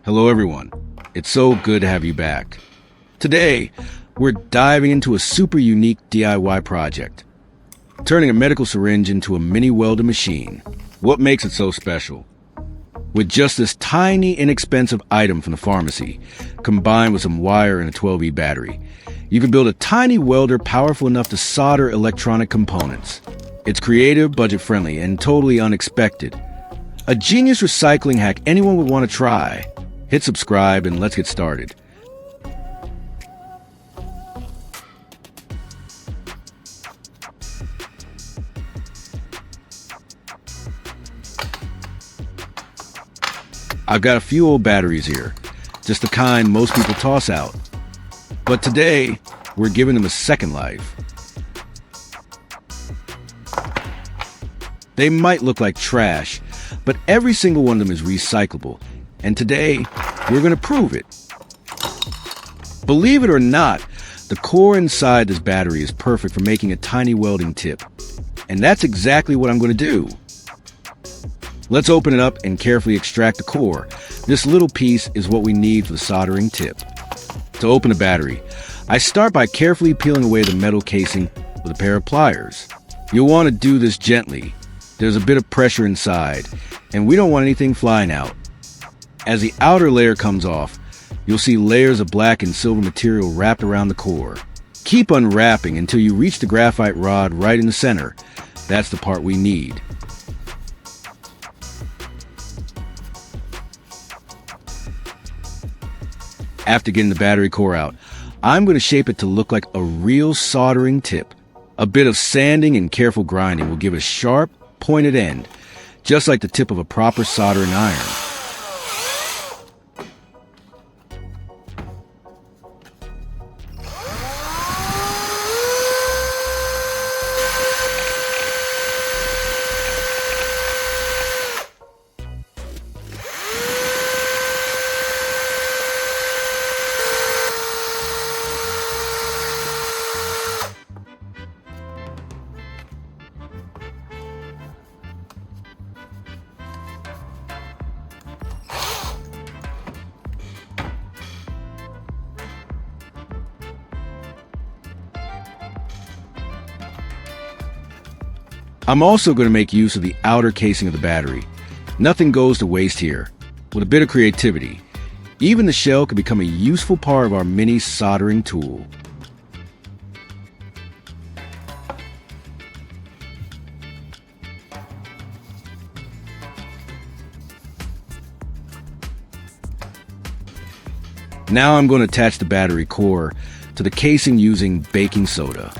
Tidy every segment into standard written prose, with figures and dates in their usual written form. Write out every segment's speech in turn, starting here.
Hello everyone, it's so good to have you back. Today, we're diving into a super unique DIY project, turning a medical syringe into a mini welding machine. What makes it so special? With just this tiny, inexpensive item from the pharmacy, combined with some wire and a 12V battery, you can build a tiny welder powerful enough to solder electronic components. It's creative, budget-friendly, and totally unexpected. A genius recycling hack anyone would want to try. Hit subscribe and let's get started. I've got a few old batteries here, just the kind most people toss out. But today, we're giving them a second life. They might look like trash, but every single one of them is recyclable. And today, we're going to prove it. Believe it or not, the core inside this battery is perfect for making a tiny welding tip. And that's exactly what I'm going to do. Let's open it up and carefully extract the core. This little piece is what we need for the soldering tip. To open the battery, I start by carefully peeling away the metal casing with a pair of pliers. You'll want to do this gently. There's a bit of pressure inside, and we don't want anything flying out. As the outer layer comes off, you'll see layers of black and silver material wrapped around the core. Keep unwrapping until you reach the graphite rod right in the center. That's the part we need. After getting the battery core out, I'm going to shape it to look like a real soldering tip. A bit of sanding and careful grinding will give a sharp, pointed end, just like the tip of a proper soldering iron. I'm also going to make use of the outer casing of the battery. Nothing goes to waste here. With a bit of creativity, even the shell can become a useful part of our mini soldering tool. Now I'm going to attach the battery core to the casing using baking soda.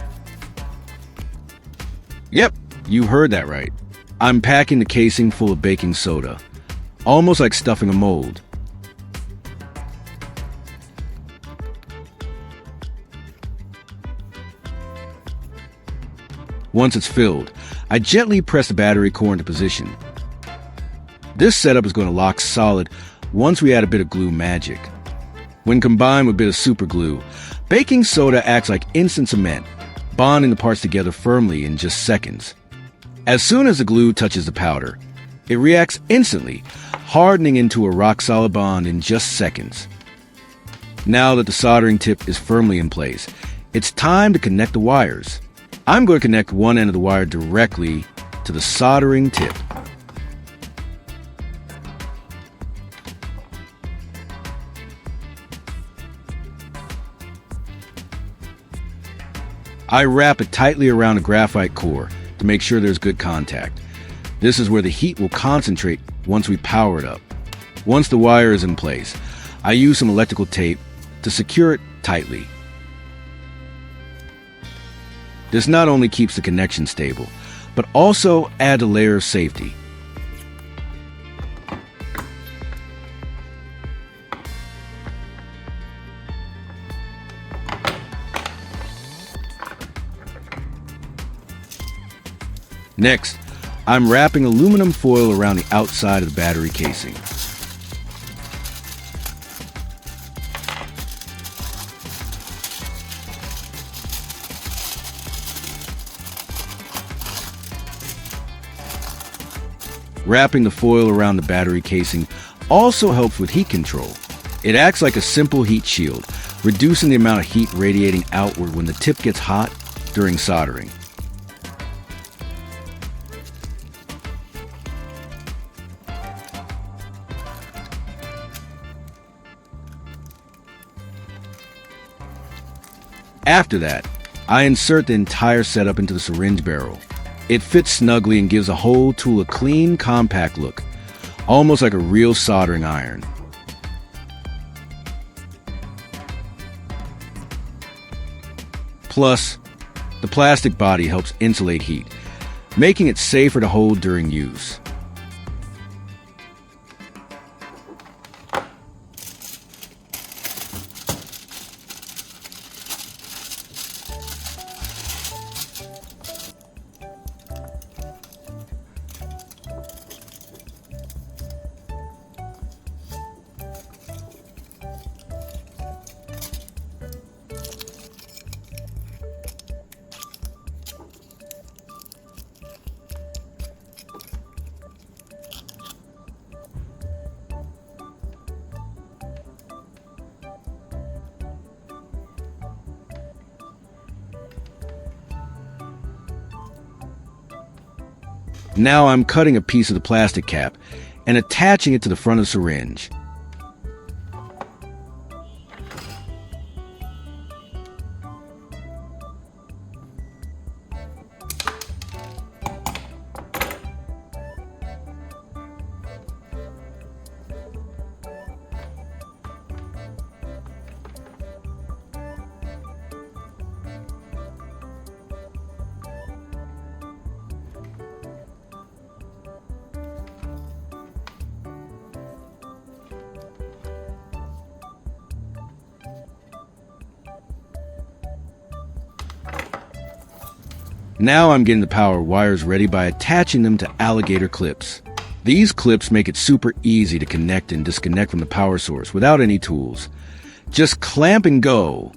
Yep, you heard that right. I'm packing the casing full of baking soda, almost like stuffing a mold. Once it's filled, I gently press the battery core into position. This setup is going to lock solid once we add a bit of glue magic. When combined with a bit of super glue, baking soda acts like instant cement, bonding the parts together firmly in just seconds. As soon as the glue touches the powder, it reacts instantly, hardening into a rock-solid bond in just seconds. Now that the soldering tip is firmly in place, it's time to connect the wires. I'm going to connect one end of the wire directly to the soldering tip. I wrap it tightly around the graphite core to make sure there's good contact. This is where the heat will concentrate once we power it up. Once the wire is in place, I use some electrical tape to secure it tightly. This not only keeps the connection stable, but also adds a layer of safety. Next, I'm wrapping aluminum foil around the outside of the battery casing. Wrapping the foil around the battery casing also helps with heat control. It acts like a simple heat shield, reducing the amount of heat radiating outward when the tip gets hot during soldering. After that, I insert the entire setup into the syringe barrel. It fits snugly and gives the whole tool a clean, compact look, almost like a real soldering iron. Plus, the plastic body helps insulate heat, making it safer to hold during use. Now I'm cutting a piece of the plastic cap and attaching it to the front of the syringe. Now I'm getting the power wires ready by attaching them to alligator clips. These clips make it super easy to connect and disconnect from the power source without any tools. Just clamp and go.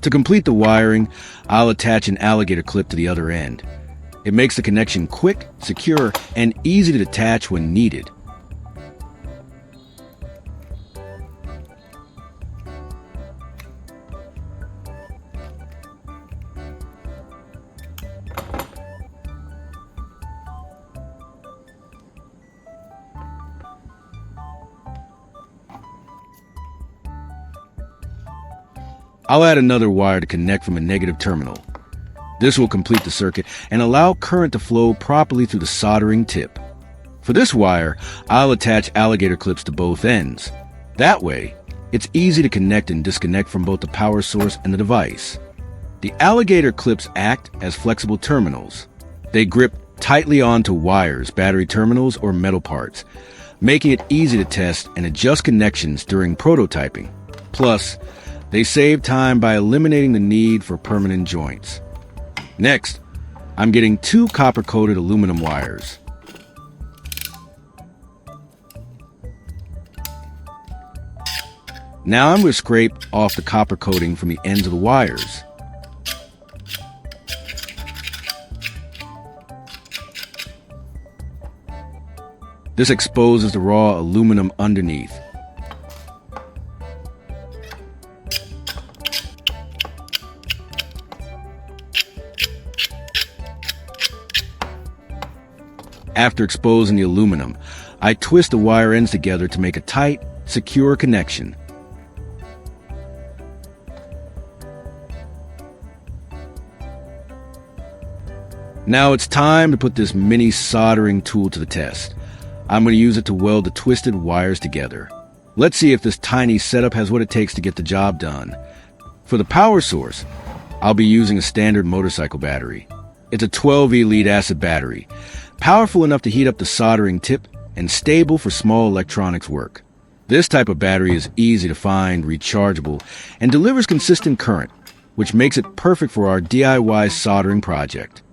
To complete the wiring, I'll attach an alligator clip to the other end. It makes the connection quick, secure, and easy to detach when needed. I'll add another wire to connect from a negative terminal. This will complete the circuit and allow current to flow properly through the soldering tip. For this wire, I'll attach alligator clips to both ends. That way, it's easy to connect and disconnect from both the power source and the device. The alligator clips act as flexible terminals. They grip tightly onto wires, battery terminals, or metal parts, making it easy to test and adjust connections during prototyping. Plus, they save time by eliminating the need for permanent joints. Next, I'm getting 2 copper-coated aluminum wires. Now I'm going to scrape off the copper coating from the ends of the wires. This exposes the raw aluminum underneath. After exposing the aluminum, I twist the wire ends together to make a tight, secure connection. Now it's time to put this mini soldering tool to the test. I'm going to use it to weld the twisted wires together. Let's see if this tiny setup has what it takes to get the job done. For the power source, I'll be using a standard motorcycle battery. It's a 12V lead-acid battery, powerful enough to heat up the soldering tip and stable for small electronics work. This type of battery is easy to find, rechargeable, and delivers consistent current, which makes it perfect for our DIY soldering project.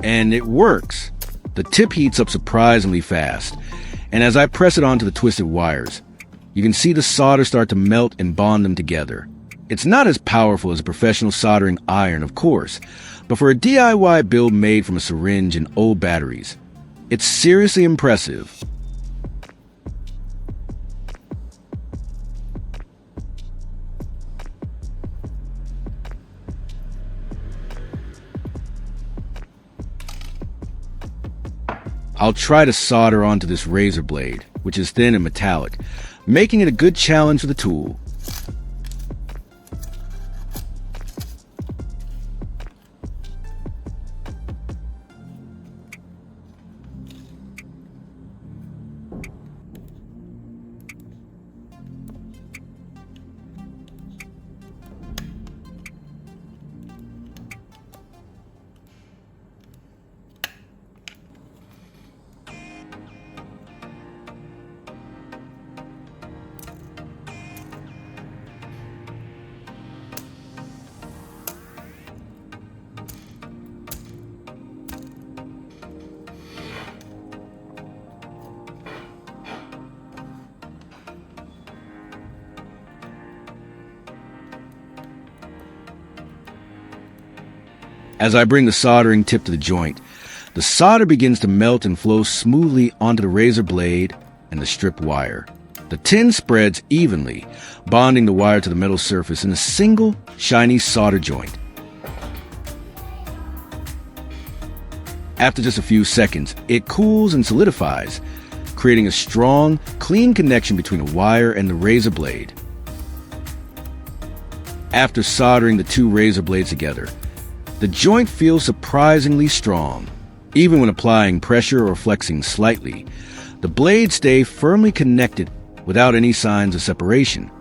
And it works. The tip heats up surprisingly fast, and as I press it onto the twisted wires, you can see the solder start to melt and bond them together. It's not as powerful as a professional soldering iron, of course, but for a DIY build made from a syringe and old batteries, it's seriously impressive. I'll try to solder onto this razor blade, which is thin and metallic, making it a good challenge for the tool. As I bring the soldering tip to the joint, the solder begins to melt and flow smoothly onto the razor blade and the strip wire. The tin spreads evenly, bonding the wire to the metal surface in a single, shiny solder joint. After just a few seconds, it cools and solidifies, creating a strong, clean connection between the wire and the razor blade. After soldering the two razor blades together, the joint feels surprisingly strong. Even when applying pressure or flexing slightly, the blades stay firmly connected without any signs of separation.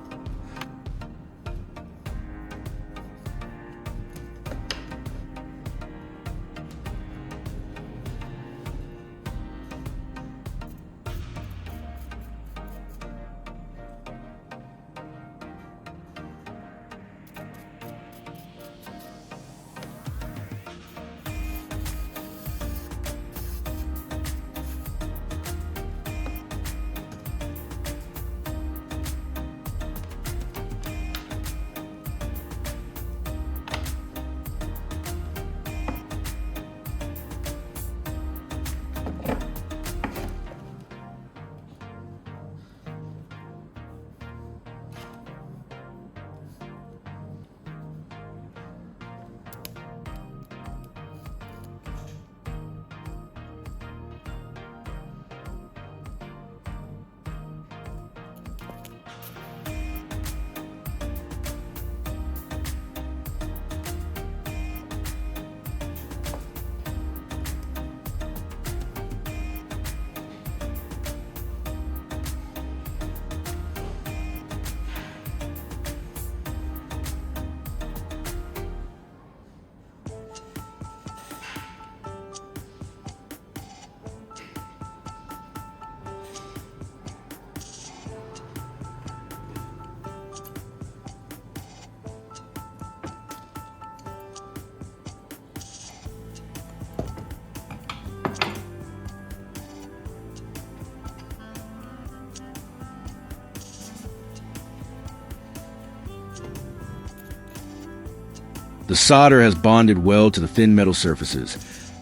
The solder has bonded well to the thin metal surfaces,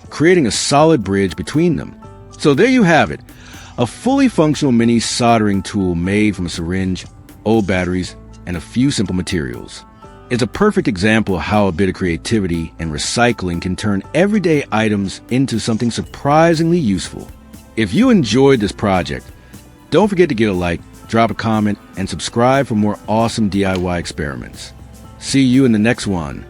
creating a solid bridge between them. So there you have it, a fully functional mini soldering tool made from a syringe, old batteries, and a few simple materials. It's a perfect example of how a bit of creativity and recycling can turn everyday items into something surprisingly useful. If you enjoyed this project, don't forget to give a like, drop a comment, and subscribe for more awesome DIY experiments. See you in the next one.